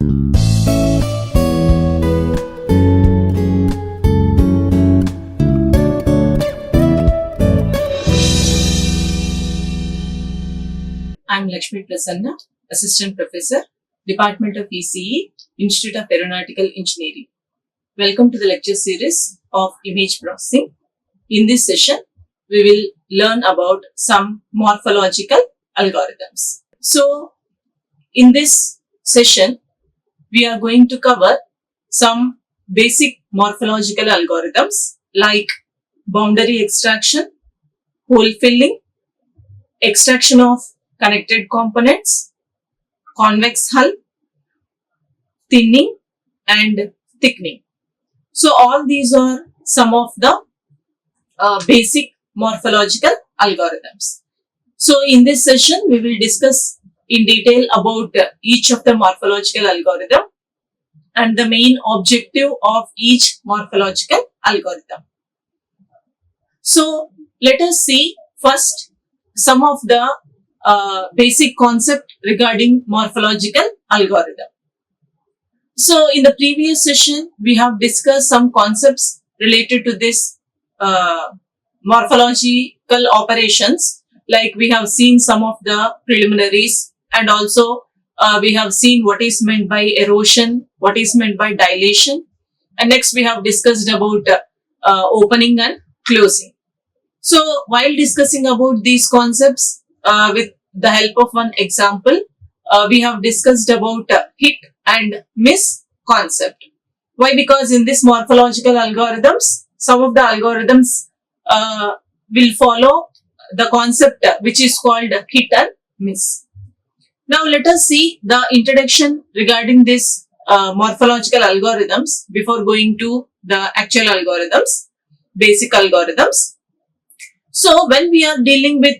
I'm Lakshmi Prasanna, Assistant Professor, Department of ECE, Institute of Aeronautical Engineering. Welcome to the lecture series of image processing. In this session, we will learn about some morphological algorithms. So, in this session, we are going to cover some basic morphological algorithms like boundary extraction, hole filling, extraction of connected components, convex hull, thinning and thickening. So all these are some of the basic morphological algorithms. So in this session, we will discuss in detail about each of the morphological algorithm and the main objective of each morphological algorithm. So let us see first some of the basic concept regarding morphological algorithm. So in the previous session, we have discussed some concepts related to this morphological operations, like we have seen some of the preliminaries, and also we have seen what is meant by erosion, what is meant by dilation, and next we have discussed about opening and closing. So while discussing about these concepts with the help of one example, we have discussed about hit and miss concept. Why? Because in this morphological algorithms, some of the algorithms will follow the concept which is called hit and miss. Now let us see the introduction regarding this morphological algorithms before going to the actual algorithms, basic algorithms. So when we are dealing with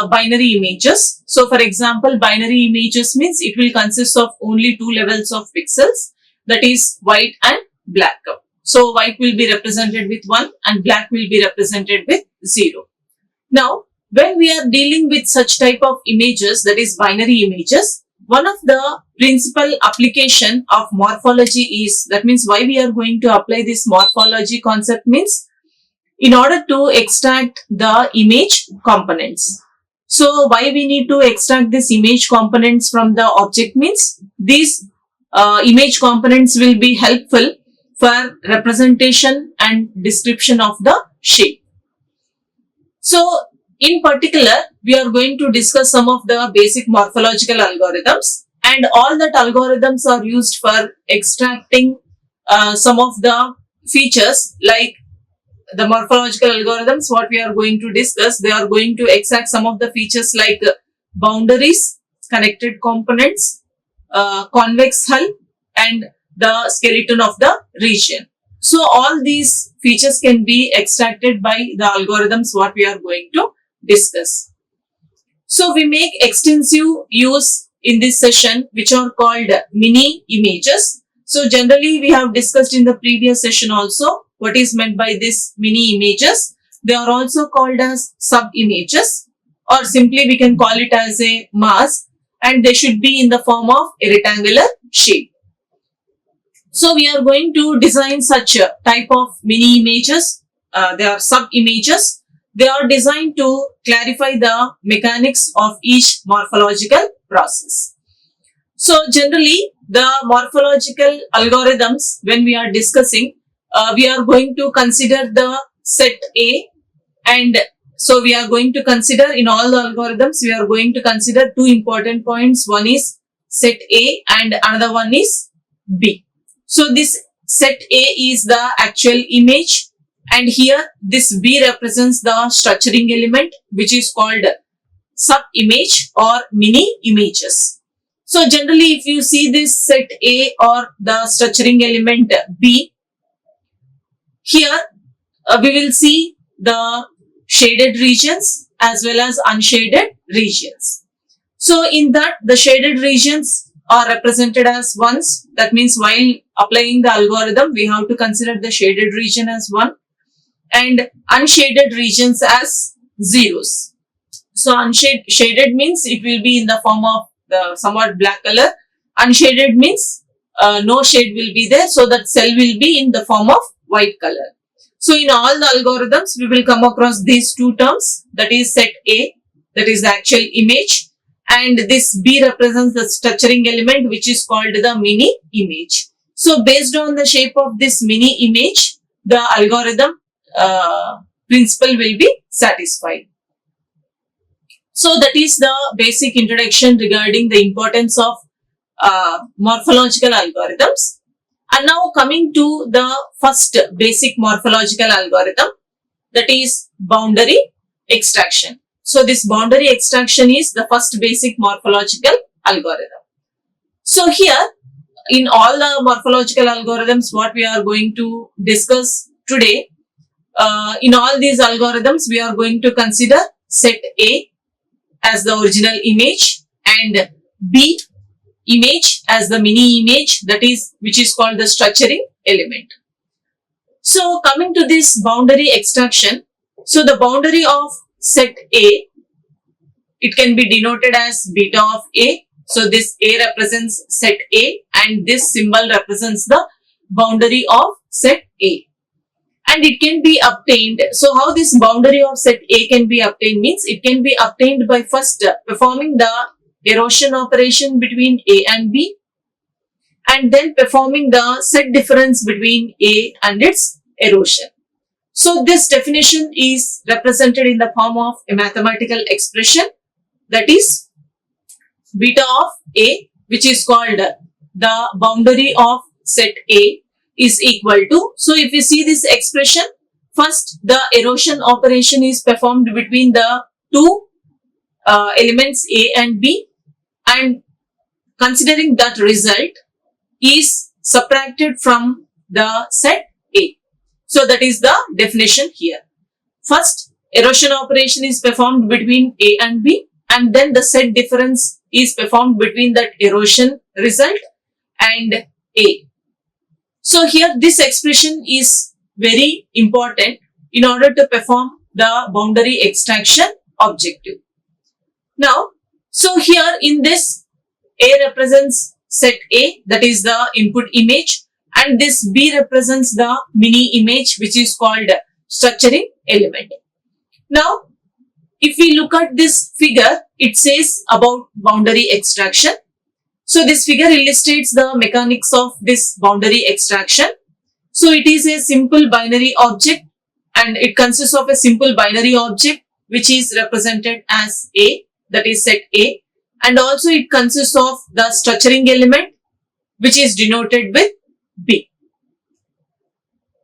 binary images, so for example, binary images means it will consist of only two levels of pixels, that is white and black. So white will be represented with 1 and black will be represented with 0. Now when we are dealing with such type of images, that is binary images, one of the principal application of morphology is, that means why we are going to apply this morphology concept means in order to extract the image components. So why we need to extract this image components from the object means these image components will be helpful for representation and description of the shape. So in particular, we are going to discuss some of the basic morphological algorithms, and all that algorithms are used for extracting some of the features, like the morphological algorithms what we are going to discuss, they are going to extract some of the features like boundaries, connected components, convex hull and the skeleton of the region. So all these features can be extracted by the algorithms what we are going to discuss. So we make extensive use in this session which are called mini images. So generally we have discussed in the previous session also what is meant by this mini images. They are also called as sub images, or simply we can call it as a mask, and they should be in the form of a rectangular shape. So we are going to design such a type of mini images. They are sub images. They are designed to clarify the mechanics of each morphological process. So generally the morphological algorithms, when we are discussing, we are going to consider the set A, and so we are going to consider in all the algorithms, we are going to consider two important points. One is set A and another one is B. So this set A is the actual image, and here this B represents the structuring element which is called sub image or mini images. So generally if you see this set A or the structuring element B, here we will see the shaded regions as well as unshaded regions. So in that the shaded regions are represented as ones. That means while applying the algorithm, we have to consider the shaded region as 1 and unshaded regions as zeros. So unshaded means it will be in the form of the somewhat black color. Unshaded means no shade will be there, so that cell will be in the form of white color. So in all the algorithms, we will come across these two terms, that is set A, that is the actual image, and this B represents the structuring element, which is called the mini image. So based on the shape of this mini image, the algorithm principle will be satisfied. So that is the basic introduction regarding the importance of morphological algorithms. And now coming to the first basic morphological algorithm, that is boundary extraction. So this boundary extraction is the first basic morphological algorithm. So here in all the morphological algorithms what we are going to discuss today, in all these algorithms we are going to consider set A as the original image and B image as the mini image, that is which is called the structuring element. So coming to this boundary extraction, so the boundary of set A, it can be denoted as beta of A. So this A represents set A and this symbol represents the boundary of set A. And it can be obtained. So how this boundary of set A can be obtained means it can be obtained by first performing the erosion operation between A and B, and then performing the set difference between A and its erosion. So this definition is represented in the form of a mathematical expression, that is beta of A, which is called the boundary of set A, is equal to, so if you see this expression, first the erosion operation is performed between the two elements A and B, and considering that result is subtracted from the set A. So that is the definition here. First erosion operation is performed between A and B, and then the set difference is performed between that erosion result and A. So here this expression is very important in order to perform the boundary extraction objective. Now, so here in this A represents set A, that is the input image, and this B represents the mini image, which is called structuring element. Now, if we look at this figure, it says about boundary extraction. So this figure illustrates the mechanics of this boundary extraction. So it is a simple binary object and it consists of a simple binary object which is represented as A, that is set A, and also it consists of the structuring element which is denoted with B.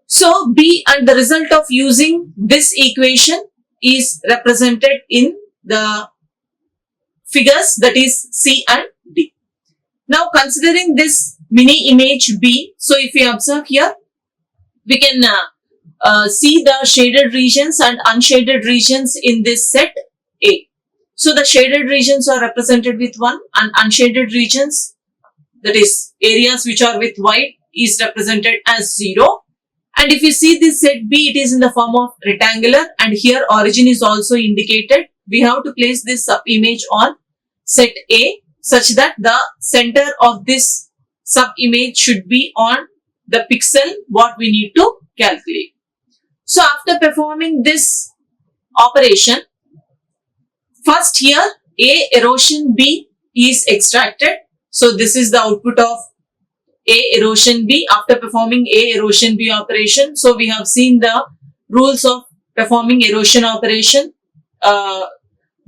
So B, and the result of using this equation is represented in the figures, that is C and D. Now considering this mini image B, so if we observe here, we can see the shaded regions and unshaded regions in this set A. So the shaded regions are represented with 1 and unshaded regions, that is areas which are with white, is represented as 0. And if you see this set B, it is in the form of rectangular, and here origin is also indicated. We have to place this sub image on set A such that the center of this sub image should be on the pixel what we need to calculate. So after performing this operation, first here A erosion B is extracted. So this is the output of A erosion B after performing A erosion B operation. So we have seen the rules of performing erosion operation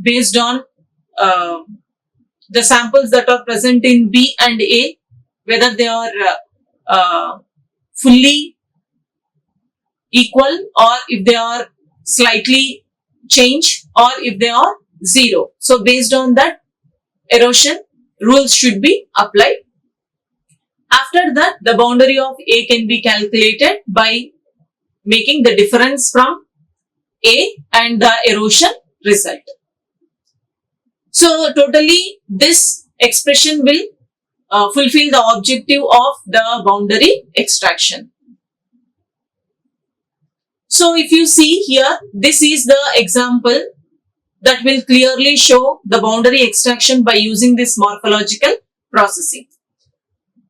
based on the samples that are present in B and A, whether they are fully equal or if they are slightly changed or if they are 0. So based on that, erosion rules should be applied. After that, the boundary of A can be calculated by making the difference from A and the erosion result. So totally this expression will fulfill the objective of the boundary extraction. So if you see here, this is the example that will clearly show the boundary extraction by using this morphological processing.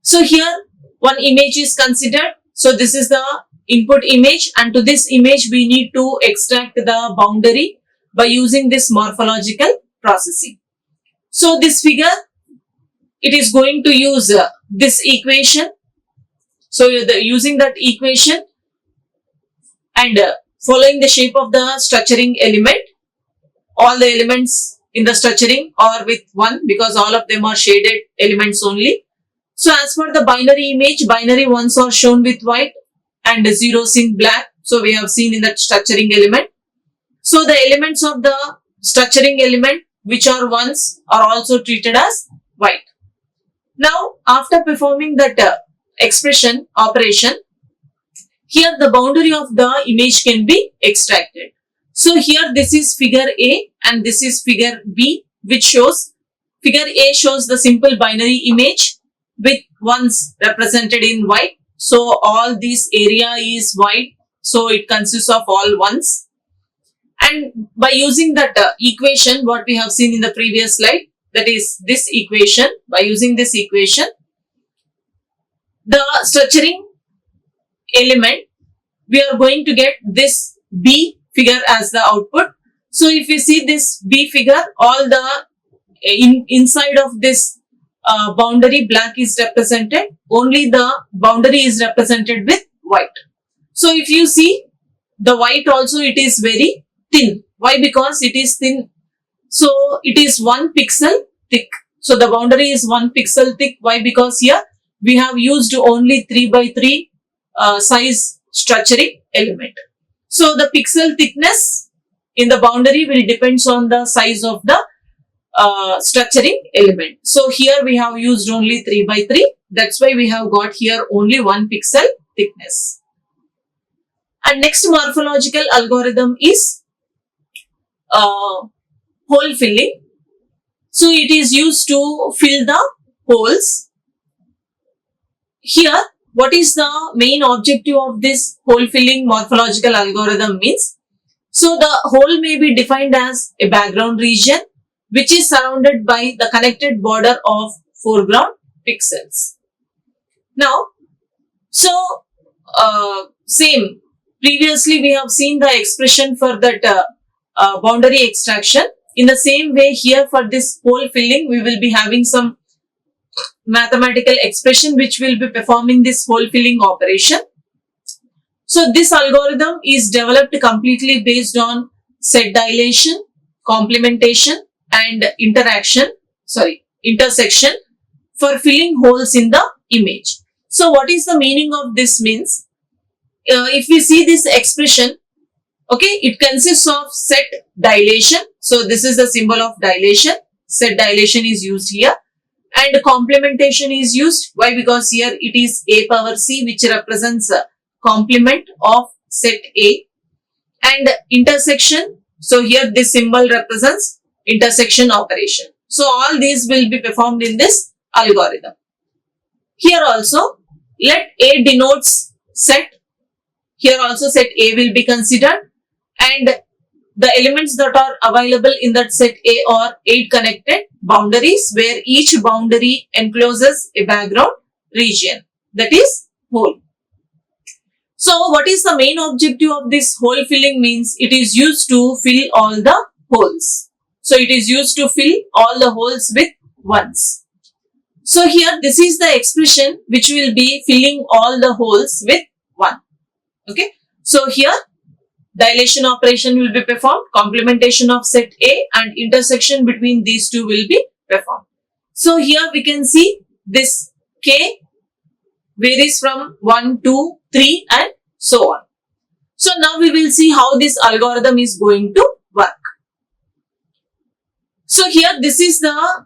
So here one image is considered. So this is the input image, and to this image we need to extract the boundary by using this morphological processing. So this figure, it is going to use this equation. So using that equation and following the shape of the structuring element, all the elements in the structuring are with 1 because all of them are shaded elements only. So as for the binary image, binary ones are shown with white and zeros in black. So we have seen in that structuring element. So the elements of the structuring element which are ones are also treated as white. Now after performing that expression operation, here the boundary of the image can be extracted. So here this is figure A and this is figure B, which shows, figure A shows the simple binary image with ones represented in white. So all this area is white, so it consists of all ones. And by using that equation, what we have seen in the previous slide, that is this equation, by using this equation, the structuring element, we are going to get this B figure as the output. So if you see this B figure, all the inside of this boundary black is represented, only the boundary is represented with white. So if you see the white also, it is very thin. Why? Because it is thin. So it is 1 pixel thick. So the boundary is 1 pixel thick. Why? Because here we have used only 3 by 3 size structuring element. So the pixel thickness in the boundary will depends on the size of the structuring element. So here we have used only 3 by 3. That's why we have got here only 1 pixel thickness. And next morphological algorithm is hole filling. So it is used to fill the holes. Here, what is the main objective of this hole filling morphological algorithm means? So the hole may be defined as a background region which is surrounded by the connected border of foreground pixels. Now, so same, previously we have seen the expression for that boundary extraction. In the same way, here for this hole filling, we will be having some mathematical expression which will be performing this hole filling operation. So this algorithm is developed completely based on set dilation, complementation and intersection for filling holes in the image. So what is the meaning of this means? If we see this expression, okay, it consists of set dilation. So this is the symbol of dilation. Set dilation is used here. And complementation is used. Why? Because here it is a power c, which represents a complement of set A. And intersection, so here this symbol represents intersection operation. So all these will be performed in this algorithm. Here also, let A denotes set. Here also set A will be considered, and the elements that are available in that set A are 8 connected boundaries, where each boundary encloses a background region, that is hole. So what is the main objective of this hole filling means? It is used to fill all the holes. So it is used to fill all the holes with ones. So here this is the expression which will be filling all the holes with 1. Okay. So here dilation operation will be performed, complementation of set A and intersection between these two will be performed. So here we can see this K varies from 1, 2, 3 and so on. So now we will see how this algorithm is going to work. So here this is the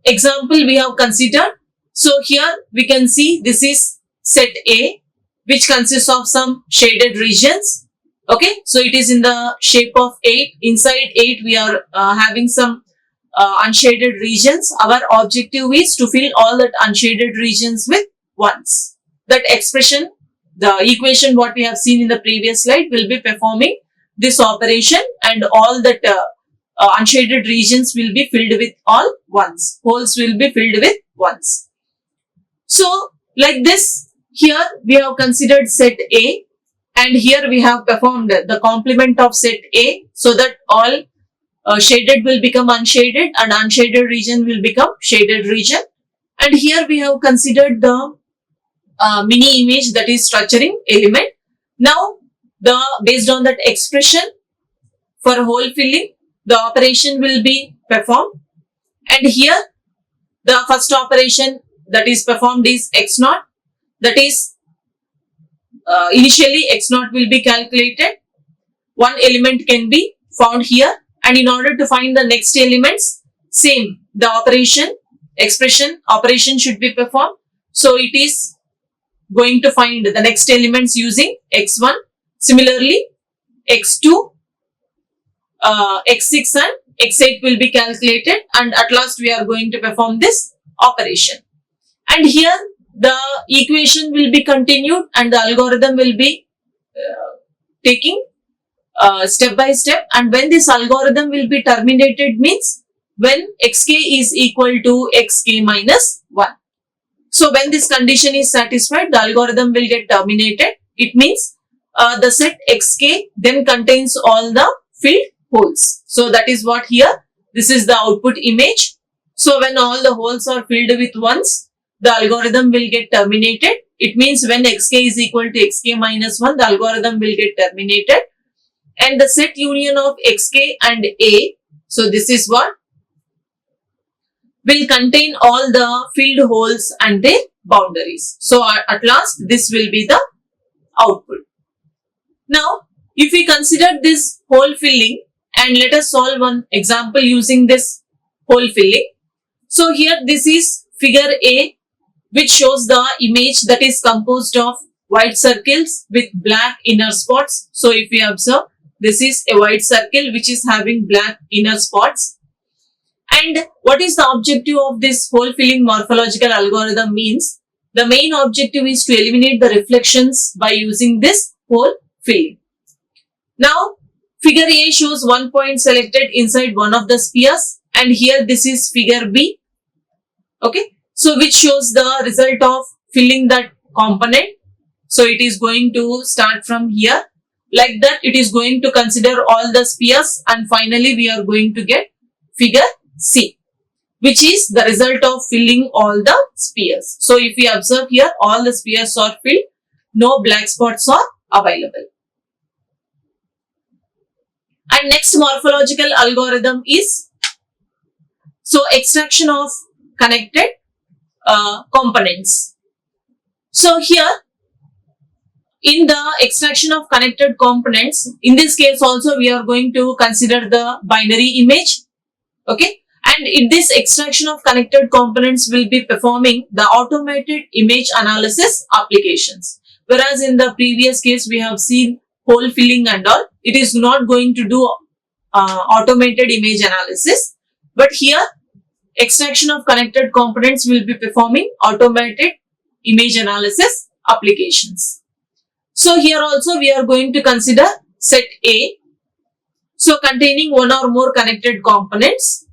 example we have considered. So here we can see this is set A, which consists of some shaded regions. Okay, so it is in the shape of 8. Inside 8 we are having some unshaded regions. Our objective is to fill all that unshaded regions with ones. That expression, the equation what we have seen in the previous slide, will be performing this operation, and all that unshaded regions will be filled with all ones. Holes will be filled with ones. So Like this, here we have considered set A, and here we have performed the complement of set A, so that all shaded will become unshaded and unshaded region will become shaded region. And here we have considered the mini image, that is structuring element. Now, based on that expression for hole filling, the operation will be performed. And here the first operation that is performed is x naught. That is, initially x naught will be calculated. One element can be found here, and in order to find the next elements, same, the expression operation should be performed. So it is going to find the next elements using x1. Similarly, x2, x6 and x8 will be calculated, and at last we are going to perform this operation. And here the equation will be continued and the algorithm will be taking step by step. And when this algorithm will be terminated means when xk is equal to xk minus 1. So when this condition is satisfied, the algorithm will get terminated. It means the set xk then contains all the filled holes. So that is what here, this is the output image. So when all the holes are filled with ones, the algorithm will get terminated. It means when xk is equal to xk minus 1, the algorithm will get terminated. And the set union of xk and A, so this is what, will contain all the filled holes and their boundaries. So at last, this will be the output. Now, if we consider this hole filling, and let us solve one example using this hole filling. So here this is figure A, which shows the image that is composed of white circles with black inner spots. So if we observe, this is a white circle which is having black inner spots. And what is the objective of this hole filling morphological algorithm means? The main objective is to eliminate the reflections by using this hole filling. Now, figure A shows one point selected inside one of the spheres, and here this is figure B. Okay, so which shows the result of filling that component. So it is going to start from here. Like that, it is going to consider all the spheres, and finally we are going to get figure C, which is the result of filling all the spheres. So if we observe here, all the spheres are filled, no black spots are available. And next morphological algorithm is, so extraction of connected components. So here, in the extraction of connected components, in this case also we are going to consider the binary image. Okay, and in this extraction of connected components will be performing the automated image analysis applications. Whereas in the previous case we have seen hole filling and all, it is not going to do automated image analysis. But here, extraction of connected components will be performing automated image analysis applications. So here also we are going to consider set A, so containing one or more connected components,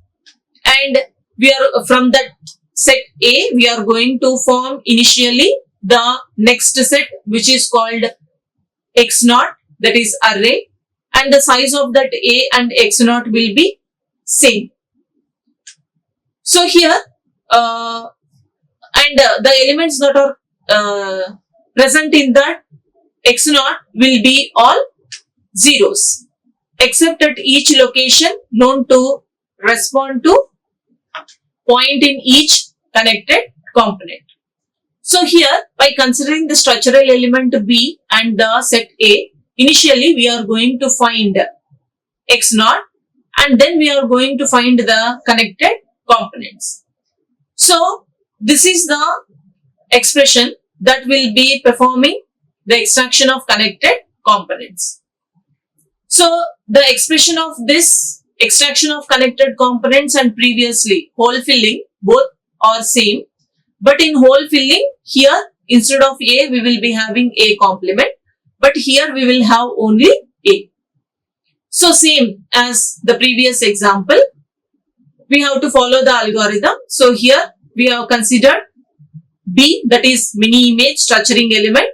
and we are from that set A we are going to form initially the next set, which is called x naught, that is array, and the size of that A and x naught will be same. So here the elements that are present in that x naught will be all zeros, except at each location known to respond to point in each connected component. So here, by considering the structural element B and the set A, initially we are going to find x naught, and then we are going to find the connected components. So this is the expression that will be performing the extraction of connected components. So the expression of this extraction of connected components and previously hole filling, both are same. But in hole filling, here instead of A we will be having A complement, but here we will have only A. So same as the previous example, we have to follow the algorithm. So here we have considered B, that is mini image structuring element,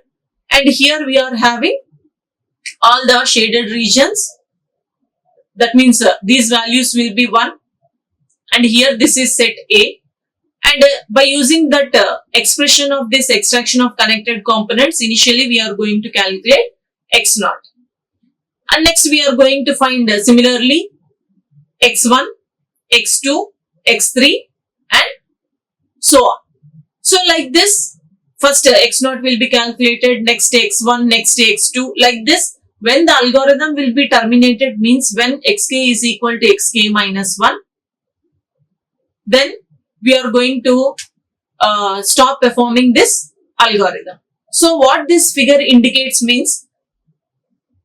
and here we are having all the shaded regions. That means these values will be 1, and here this is set A. And by using that expression of this extraction of connected components, initially we are going to calculate x0. And next we are going to find similarly x1, x2, x3 and so on. So like this, first x0 will be calculated, next x1, next x2, like this. When the algorithm will be terminated means when xk is equal to xk minus 1, then we are going to stop performing this algorithm. So what this figure indicates means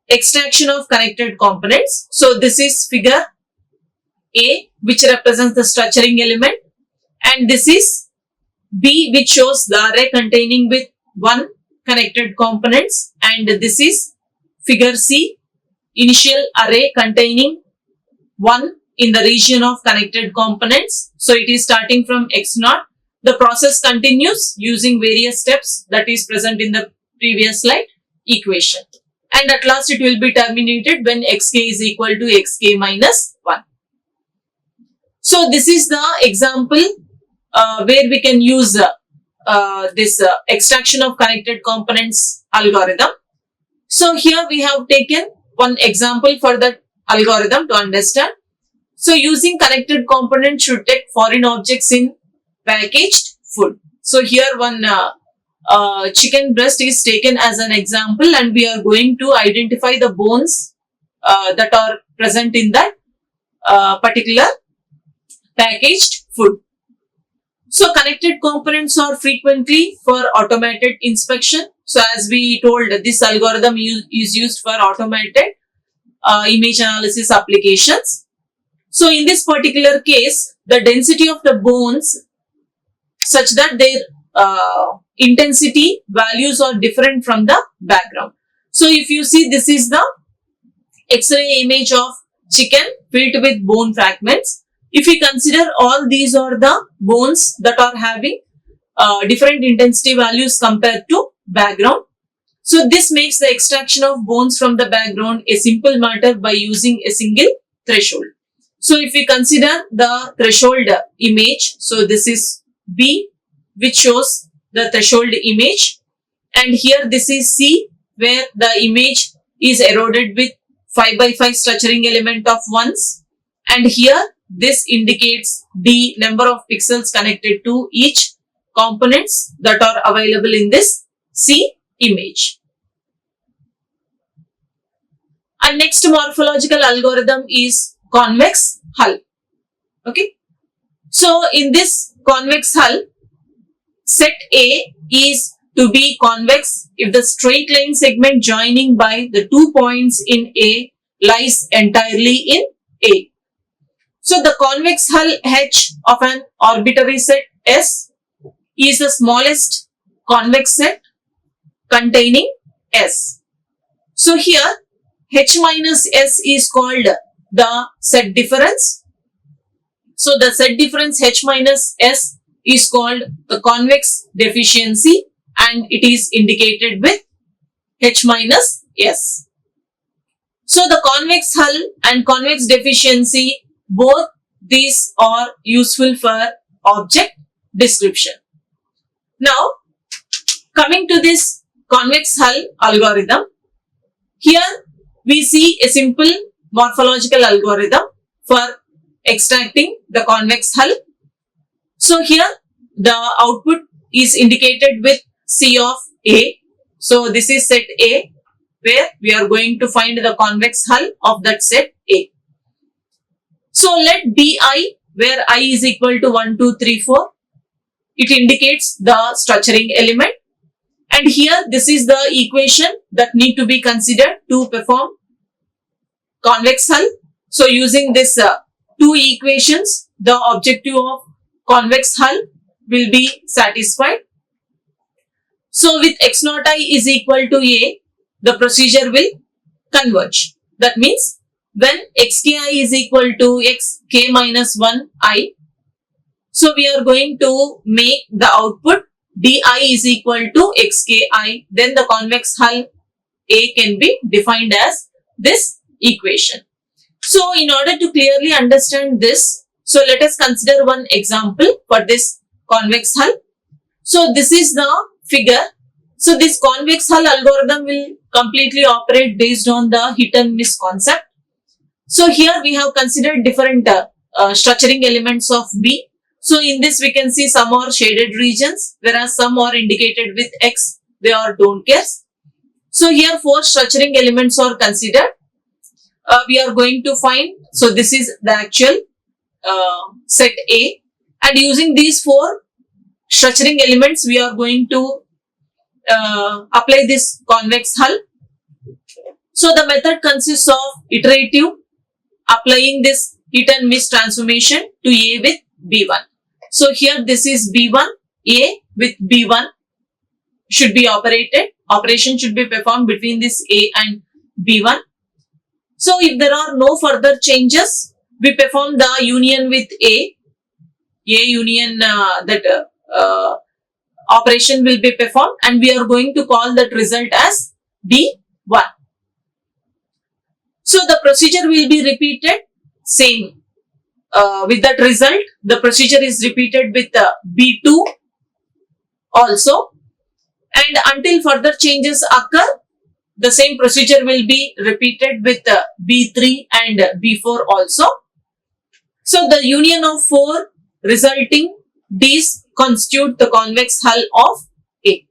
extraction of connected components. So this is figure A, which represents the structuring element, and this is B, which shows the array containing with 1 connected components, and this is figure C, initial array containing 1 in the region of connected components. So it is starting from x0. The process continues using various steps that is present in the previous slide equation. And at last it will be terminated when xk is equal to xk minus 1. So this is the example where we can use this extraction of connected components algorithm. So here we have taken one example for that algorithm to understand. So using connected components should take foreign objects in packaged food. So here one chicken breast is taken as an example, and we are going to identify the bones that are present in that particular packaged food. So connected components are frequently for automated inspection. So as we told, this algorithm is used for automated image analysis applications. So in this particular case, the density of the bones such that their intensity values are different from the background. So if you see, this is the X-ray image of chicken filled with bone fragments. If we consider all these are the bones that are having different intensity values compared to background. So this makes the extraction of bones from the background a simple matter by using a single threshold. So if we consider the threshold image, so this is B, which shows the threshold image, and here this is C, where the image is eroded with 5 by 5 structuring element of ones, and here this indicates the number of pixels connected to each components that are available in this C image. And next morphological algorithm is convex hull. Okay. So in this convex hull, set A is to be convex if the straight line segment joining by the 2 points in A lies entirely in A. So the convex hull H of an arbitrary set S is the smallest convex set containing S. So here H minus S is called the set difference. So the set difference H minus S is called the convex deficiency, and it is indicated with H minus S. So the convex hull and convex deficiency, both these are useful for object description. Now coming to this convex hull algorithm, here we see a simple morphological algorithm for extracting the convex hull. So here the output is indicated with C of A. So this is set A, where we are going to find the convex hull of that set A. So let Bi, where I is equal to 1, 2, 3, 4. It indicates the structuring element. And here this is the equation that need to be considered to perform convex hull. So using this two equations, the objective of convex hull will be satisfied. So with x0 I is equal to A, the procedure will converge. That means when xki is equal to xk minus 1 I, so we are going to make the output di is equal to xki, then the convex hull A can be defined as this equation. So in order to clearly understand this, so let us consider one example for this convex hull. So this is the figure. So this convex hull algorithm will completely operate based on the hit and miss concept. So here we have considered different structuring elements of B. So in this we can see some are shaded regions, whereas some are indicated with X, they are don't cares. So here 4 structuring elements are considered. We are going to find, so this is the actual set A, and using these 4 structuring elements we are going to apply this convex hull. So the method consists of iterative applying this hit and miss transformation to A with B1. So here this is B1, A with B1 should be operated. Operation should be performed between this A and B1. So if there are no further changes, we perform the union with A union operation will be performed, and we are going to call that result as B1. So the procedure will be repeated same with that result. The procedure is repeated with B2 also, and until further changes occur, the same procedure will be repeated with B3 and B4 also. So the union of 4 resulting D's constitute the convex hull of A.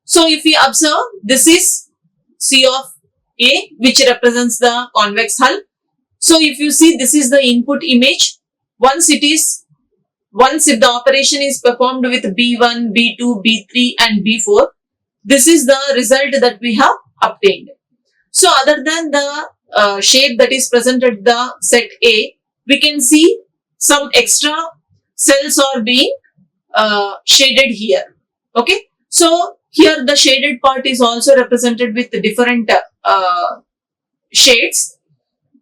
So if we observe, this is C of A, which represents the convex hull. So if you see, this is the input image. Once if the operation is performed with B1, B2, B3 and B4, this is the result that we have obtained. So other than the shape that is present at the set A, we can see some extra cells are being shaded here. Okay. So here the shaded part is also represented with different shades.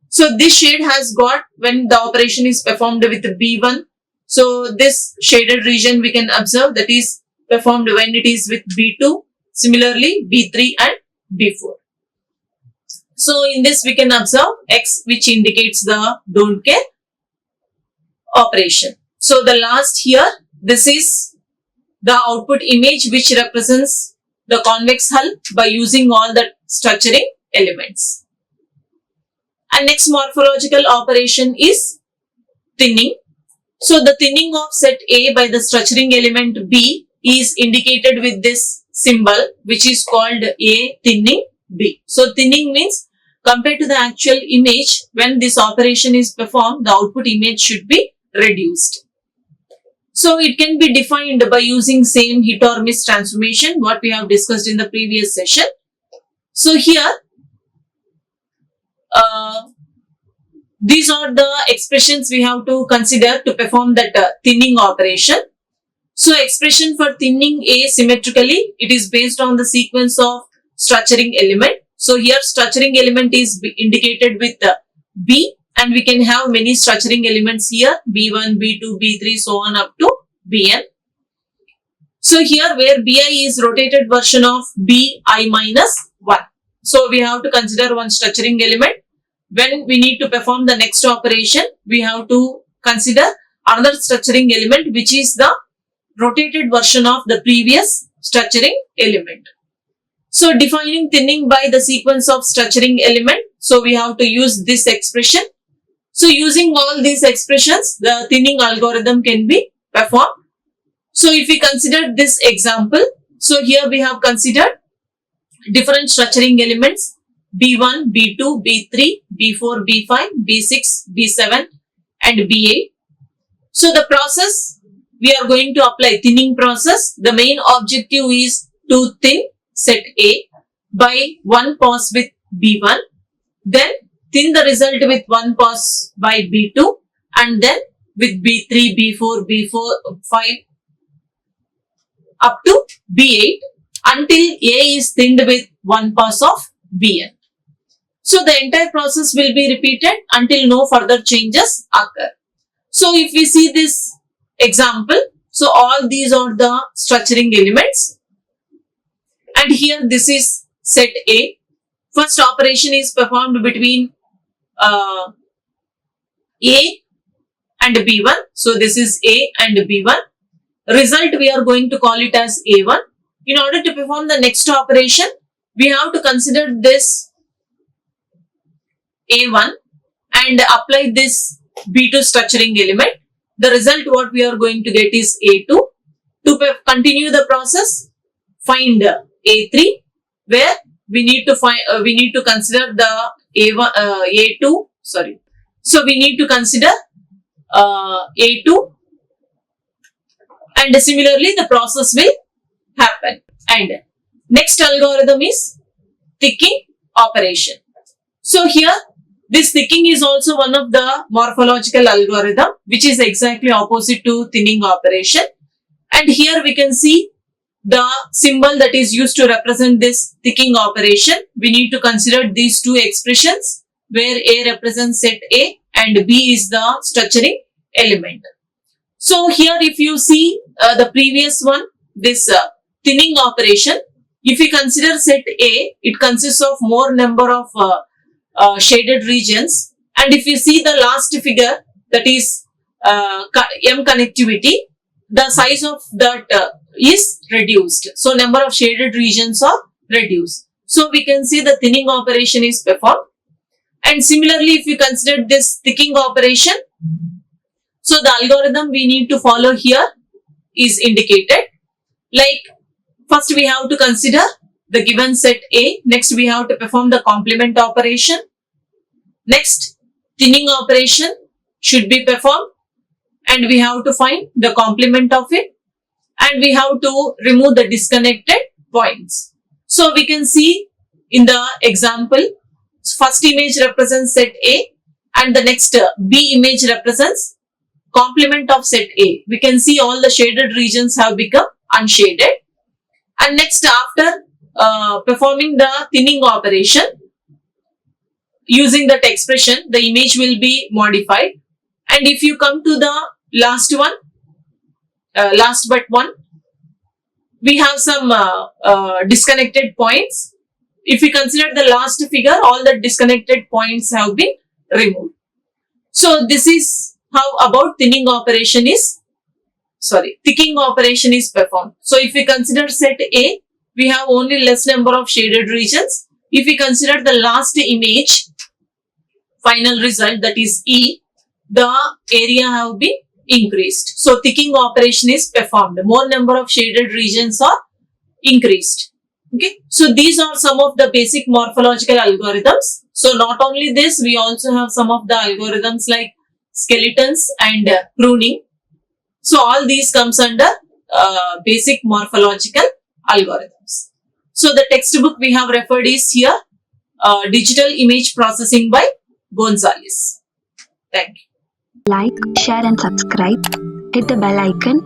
So this shade has got when the operation is performed with B1. So this shaded region we can observe that is performed when it is with B2. Similarly B3 and B4. So in this we can observe X, which indicates the don't care operation. So the last here, this is the output image which represents the convex hull by using all the structuring elements. And next morphological operation is thinning. So the thinning of set A by the structuring element B is indicated with this symbol, which is called A thinning B. So thinning means compared to the actual image, when this operation is performed, the output image should be reduced. So it can be defined by using same hit or miss transformation what we have discussed in the previous session. So here these are the expressions we have to consider to perform that thinning operation. So expression for thinning A symmetrically, it is based on the sequence of structuring element. So here structuring element is indicated with B, and we can have many structuring elements here, B1, B2, B3, so on up to Bn. So here where Bi is rotated version of Bi minus 1. So we have to consider one structuring element. When we need to perform the next operation, we have to consider another structuring element which is the rotated version of the previous structuring element. So defining thinning by the sequence of structuring element, so we have to use this expression. So using all these expressions, the thinning algorithm can be performed. So if we consider this example, so here we have considered different structuring elements B1, B2, B3, B4, B5, B6, B7 and B8. So the process we are going to apply thinning process. The main objective is to thin set A by one pass with B1, then thin the result with one pass by B2 and then with B3, B4, B5 up to B8 until A is thinned with one pass of Bn. So the entire process will be repeated until no further changes occur. So if we see this example, So all these are the structuring elements. And here this is set A. First operation is performed between A and B1. So this is A and B1. Result we are going to call it as A1. In order to perform the next operation, we have to consider this A1 and apply this B2 structuring element. The result what we are going to get is A2. To continue the process, find A3, where we need to consider the A1 A2. Sorry. So we need to consider A2, and similarly the process will happen. And next algorithm is ticking operation. So here this ticking is also one of the morphological algorithm which is exactly opposite to thinning operation. And here we can see the symbol that is used to represent this ticking operation. We need to consider these two expressions where A represents set A and B is the structuring element. So here if you see the previous one, this thinning operation, if you consider set A, it consists of more number of shaded regions, and if you see the last figure, that is M connectivity, the size of that is reduced. So number of shaded regions are reduced. So we can see the thinning operation is performed. And similarly, if you consider this ticking operation, so the algorithm we need to follow here is indicated. Like first we have to consider the given set A. Next we have to perform the complement operation. Next thinning operation should be performed, and we have to find the complement of it, and we have to remove the disconnected points. So we can see in the example, first image represents set A and the next B image represents complement of set A. We can see all the shaded regions have become unshaded. And next, after performing the thinning operation, using that expression, the image will be modified. And if you come to the last one, last but one, we have some disconnected points. If we consider the last figure, all the disconnected points have been removed. So this is how about ticking operation is performed. So if we consider set A, we have only less number of shaded regions. If we consider the last image, final result, that is E, the area have been increased. So ticking operation is performed. More number of shaded regions are increased. Okay. So these are some of the basic morphological algorithms. So not only this, we also have some of the algorithms like skeletons and pruning. So all these comes under basic morphological algorithms. So the textbook we have referred is here, Digital Image Processing by Gonzalez. Thank you. Like, share and subscribe. Hit the bell icon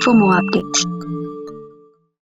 for more updates.